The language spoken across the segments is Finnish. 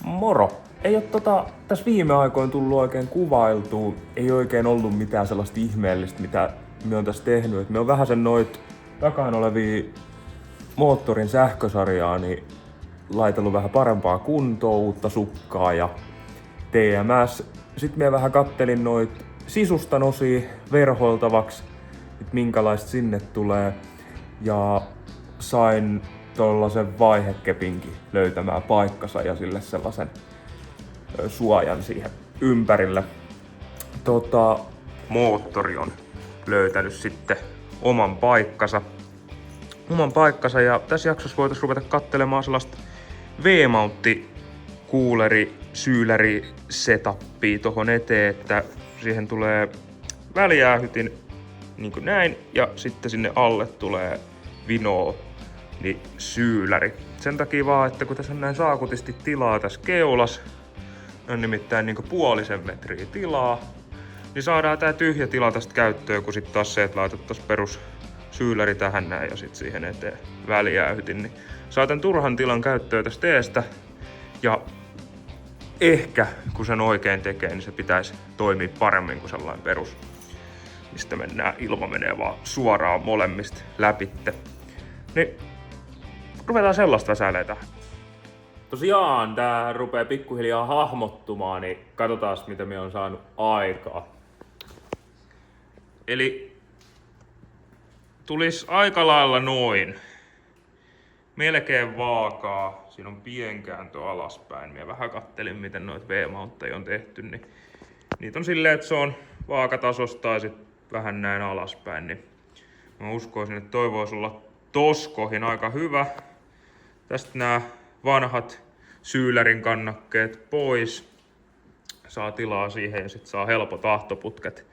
Moro! Ei oo tässä viime aikoina tullut oikein kuvailtua. Ei oikein ollut mitään sellaista ihmeellistä, mitä me on tässä tehnyt. Et me on vähän sen noit takana olevia moottorin sähkösarjaa, niin laitellut vähän parempaa kuntoa, uutta sukkaa ja TMS. Sitten me vähän kattelin noit sisustan osia verhoiltavaksi, että minkälaista sinne tulee. Ja sain tollasen vaihekepinkin löytämään paikkansa ja sille sellaisen suojan siihen ympärille. Moottori on löytänyt sitten oman paikkansa ja tässä jaksossa voitaisiin ruveta katselemaan sellaista V-mountti kuuleri syylläri setupia tohon eteen, että siihen tulee välijäähytin niin kuin näin ja sitten sinne alle tulee vinoo niin syylläri. Sen takia vaan, että kun tässä on näin saakutisti tilaa tässä keulas, on nimittäin niin kuin puolisen metriä tilaa, niin saadaan tää tyhjä tila tästä käyttöön, kun sit taas se, että laitettaisiin perus syylläri tähän näin ja sit siihen eteen välijäähytin, niin saa tän turhan tilan käyttöön tästä eestä. Ja ehkä, kun sen oikein tekee, niin se pitäisi toimia paremmin kuin sellainen perus, mistä ilma menee vaan suoraan molemmista läpitte. Niin ruvetaan sellaista väsäilemään tähän. Tosiaan, tää rupee pikkuhiljaa hahmottumaan, niin katsotaan mitä me on saanut aikaa. Eli tulis aika lailla noin. Melkein vaakaa. Siinä on pienkääntö alaspäin. Mä vähän kattelin miten noita V-mountteja on tehty. Niin niitä on silleen, että se on vaakatasosta tai sit vähän näin alaspäin. Niin mä uskoisin, että toi vois olla toskoihin aika hyvä. Tästä nämä vanhat syyllärin kannakkeet pois. Saa tilaa siihen ja sit saa helpot ahtoputket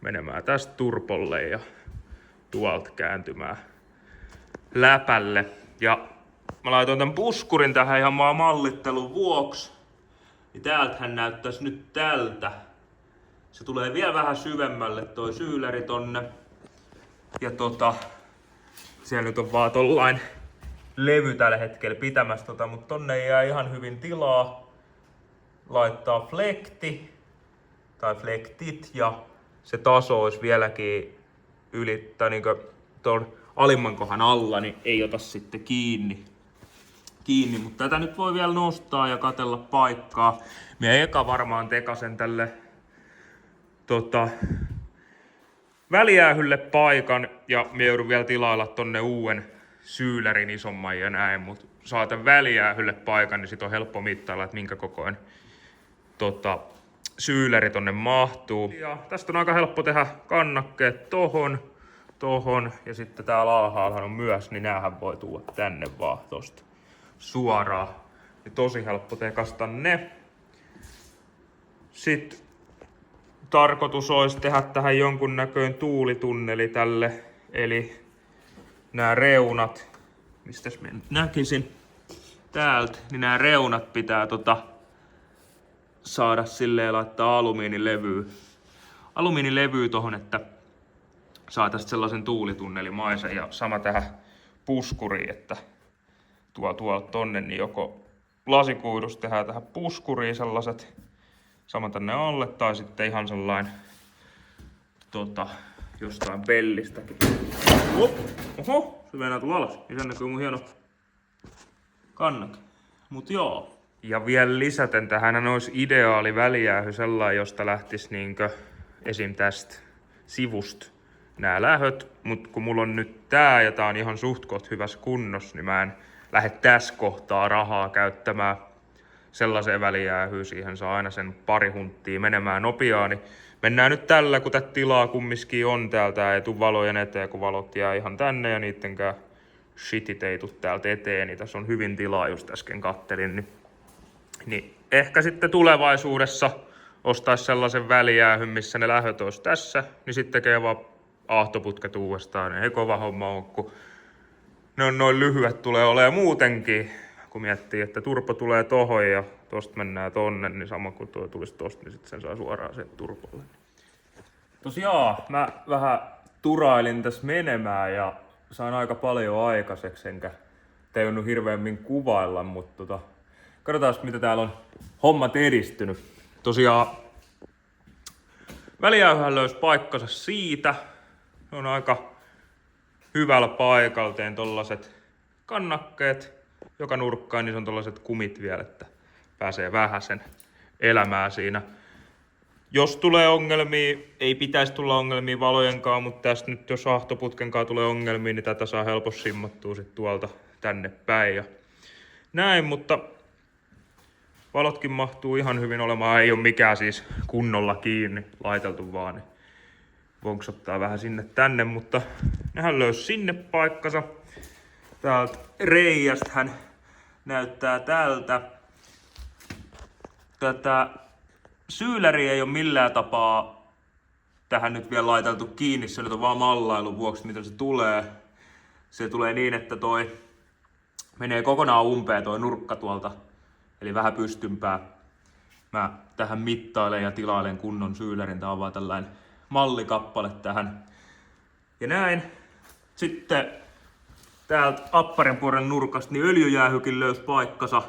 menemään tästä turpolle ja tuolta kääntymään läpälle. Ja mä laitoin tän puskurin tähän ihan vaan mallittelun vuoksi. Niin täältähän näyttäisi nyt tältä. Se tulee vielä vähän syvemmälle toi syylläri tonne. Ja siellä nyt on vaan tollain levy tällä hetkellä pitämässä mutta tonne jää ihan hyvin tilaa laittaa flekti tai flektit ja se taso olisi vieläkin ylittää niin tuon alimman kohan alla, niin ei ota sitten kiinni. Mutta tätä nyt voi vielä nostaa ja katella paikkaa. Minä eka varmaan tekasen tälle välijäähylle paikan ja minä joudun vielä tilailla tonne uuden syyllärin isomman ja näin, mutta saa tän välijäähylle paikan, niin sit on helppo mittailla, että minkä kokoinen syylläri tonne mahtuu. Ja tästä on aika helppo tehdä kannakkeet tohon ja sitten täällä alhaalla on myös, niin näähän voi tuoda tänne vaan tosta suoraan. Niin tosi helppo tekasta ne. Sitten tarkoitus olisi tehdä tähän jonkunnäköinen tuulitunneli tälle, eli nämä reunat, mistäs mä näkisin täältä, niin nämä reunat pitää saada silleen laittaa alumiinilevyä tohon, että saa tästä sellaisen tuulitunnelimaisen ja sama tähän puskuriin, että tuolta tonne, niin joko lasikuidusta tehdään tähän puskuriin sellaiset, sama tänne alle, tai sitten ihan sellainen jostain pellistäkin. Oho, se meinaa tulla alas. Isän näkyy mun hieno kannake. Mut joo. Ja vielä lisäten tähän olisi ideaali välijäähy sellainen, josta lähtis niinkö esim. Tästä sivusta nää lähöt. Mut kun mulla on nyt tää ja tää on ihan suht koht hyvässä kunnossa, niin mä en lähde tässä kohtaa rahaa käyttämään sellaiseen välijäähyyn. Siihen saa aina sen pari hunttia menemään nopeaa, niin mennään nyt tällä, kun tätä tilaa kumminkin on täältä, ei tuu valojen eteen, kun valot jää ihan tänne ja niittenkään shitit ei tuu täältä eteen, niin tässä on hyvin tilaa, just äsken kattelin. Niin ehkä sitten tulevaisuudessa ostaisi sellaisen välijäähyn, missä ne lähöt olisi tässä, niin sitten tekee vaan ahtoputket uudestaan. Ei kova homma ole, kun ne on noin lyhyet tulee olemaan muutenkin. Kun miettii, että turpo tulee tohon ja tosta mennään tonne, niin sama kuin tuo tulisi tosta, niin sitten sen saa suoraan sen turpolle. Tosiaan, mä vähän turailin tässä menemään ja sain aika paljon aikaiseksi, enkä tajunnut hirveämmin kuvailla, mutta Katsotaan mitä täällä on hommat edistynyt. Tosiaan välijäyhän löysi paikkansa siitä. Se on aika hyvällä paikalla. Tein tollaset kannakkeet joka nurkkaan, niin se on tollaset kumit vielä, että pääsee vähäsen elämää siinä. Jos tulee ongelmia, ei pitäisi tulla ongelmia valojenkaan, mutta tästä nyt jos ahtoputkenkaan tulee ongelmia, niin tätä saa helposti simmattua sit tuolta tänne päin. Ja näin, mutta valotkin mahtuu ihan hyvin olemaan. Ei ole mikään siis kunnolla kiinni laiteltu vaan, niin vonksottaa vähän sinne tänne, mutta nehän löysi sinne paikkansa. Täältä reiästä hän näyttää tältä. Tätä syyläriä ei ole millään tapaa tähän nyt vielä laiteltu kiinni, se nyt on vaan mallailun vuoksi, miten se tulee. Se tulee niin, että toi menee kokonaan umpeen toi nurkka tuolta, eli vähän pystympää. Mä tähän mittailen ja tilailen kunnon syylärin, tää on vaan tällainen mallikappale tähän. Ja näin. Sitten täältä apparinpuolen nurkasta niin öljyjäähykin löysi paikkansa.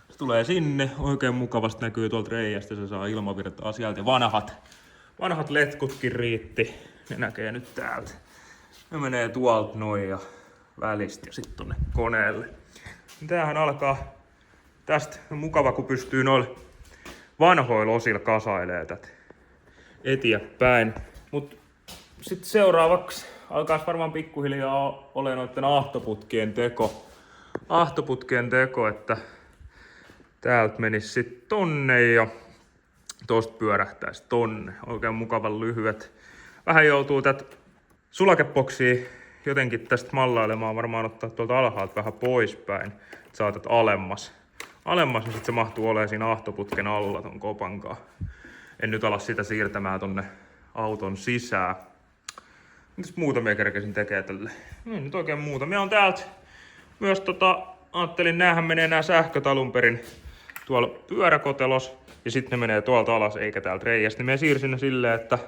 Se tulee sinne, oikein mukavasti näkyy tuolta reiästä, se saa ilmavirtaa sieltä. Ja vanhat letkutkin riitti, ne näkee nyt täältä. Ne menee tuolta noin ja välistä ja sitten tonne koneelle. Tämähän alkaa tästä mukava, kun pystyy noilla vanhoilla osilla kasailemaan tätä eteenpäin. Mut sitten seuraavaksi alkaisi varmaan pikkuhiljaa ole noitten ahtoputkien teko, että täältä menisi sitten tonne ja tosta pyörähtäisi tonne. Oikein mukavan lyhyet. Vähän joutuu tätä sulakeboksia jotenkin tästä mallailemaan, varmaan ottaa tuolta alhaalta vähän poispäin, että saatat alemmas, niin sitten se mahtuu olemaan siinä ahtoputken alla ton kopankaan. En nyt ala sitä siirtämään tonne auton sisään. Mitäs muutamia kerkesin tekee tälle? Ei nyt oikein muutamia on täältä. Myös ajattelin, näähän menee nää sähköt alun perin tuolla pyöräkotelos ja sitten ne menee tuolta alas eikä täältä reiästä. Niin mä siirsin ne silleen, että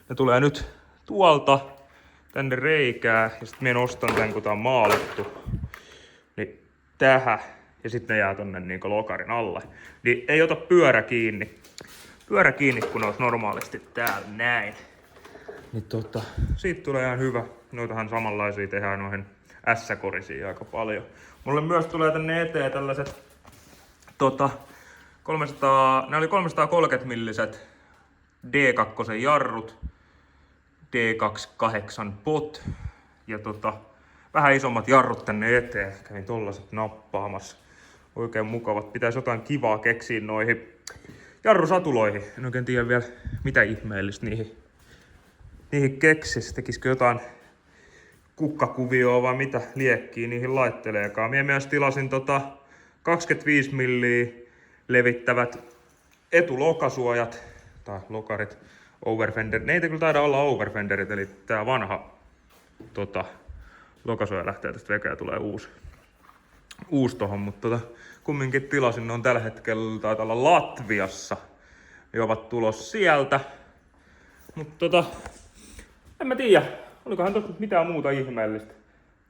ne tulee nyt tuolta tänne reikää ja sitten mä nostan tän, kun tää on maalattu, niin tähän ja sitten ne jää tonne niinku lokarin alle. Niin ei ota pyörä kiinni, kun olisi normaalisti täällä näin. Niin siitä tulee ihan hyvä. Noitahan samanlaisia tehdään noihin S-korisiin aika paljon. Mulle myös tulee tänne eteen tällaiset 330 milliset D2 jarrut, D28 pot ja vähän isommat jarrut tänne eteen. Kävin tollaset nappaamassa. Oikein mukavat. Pitäisi jotain kivaa keksiä noihin jarrusatuloihin. En oikein tiedä vielä mitä ihmeellistä niihin keksis. Tekisikö jotain kukkakuvioa vai mitä liekkiä niihin laitteleekaan. Mie myös tilasin 25 milliä levittävät etulokasuojat tai lokarit, overfender. Ne ei kyllä taida olla overfenderit, eli tää vanha lokasuoja lähtee tästä vekeä ja tulee uusi tohon, mutta kumminkin tilasin, ne on tällä hetkellä taitaa olla Latviassa. Ne ovat tulos sieltä. Mutta en mä tiedä, olikohan tosta mitään muuta ihmeellistä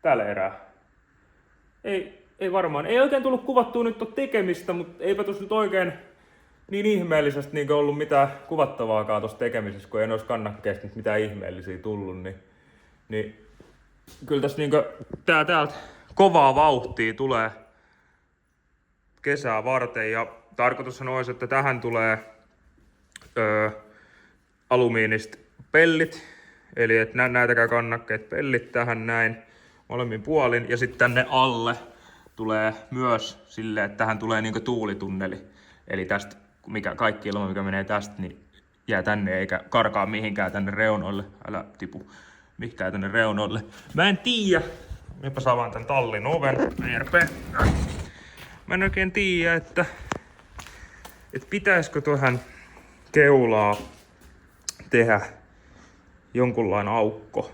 tällä erää. Ei varmaan. Ei oikein tullut kuvattua nyt tekemistä, mutta eipä tuossa nyt oikein niin ihmeellisesti niin ollut mitään kuvattavaakaan tuossa tekemisessä, kun ei noissa kannakkeista nyt mitään ihmeellisiä tullut. Niin kyllä tässä niin täältä kovaa vauhtia tulee kesää varten ja tarkoitushan olisi, että tähän tulee alumiinista pellit. Eli että näitäkään kannakkeet pellit tähän näin molemmin puolin ja sitten tänne alle tulee myös silleen, että tähän tulee niinku tuulitunneli. Eli tästä kaikki ilma, mikä menee tästä, niin jää tänne eikä karkaa mihinkään tänne reunoille. Älä tipu mihinkään tänne reunoille. Mä en tiedä. Mepä saa vaan tän tallin oven. Mä en oikein tiedä, että pitäisikö tuohon keulaa tehdä jonkunlainen aukko.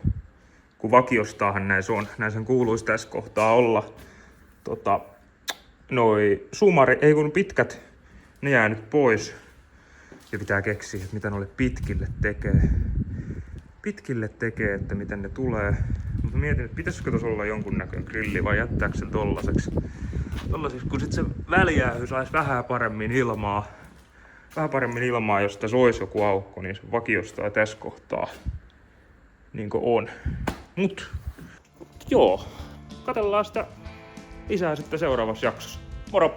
Kun vakiostaahan näin sen kuuluisi tässä kohtaa olla noi sumari, ei kun pitkät, ne jää nyt pois. Ja pitää keksiä, että mitä noille pitkille tekee, että miten ne tulee. Mutta mietin, että pitäisikö tuossa olla jonkunnäköinen grilli vai jättääkö sen tollaseksi. Tollasiksi, kun sit se välijäähy sais vähän paremmin ilmaa, jos tässä olisi joku aukko, niin se vakiostaa tässä kohtaa niin kuin on. Mut joo, katsellaan sitä lisää sitten seuraavassa jaksossa. Moro!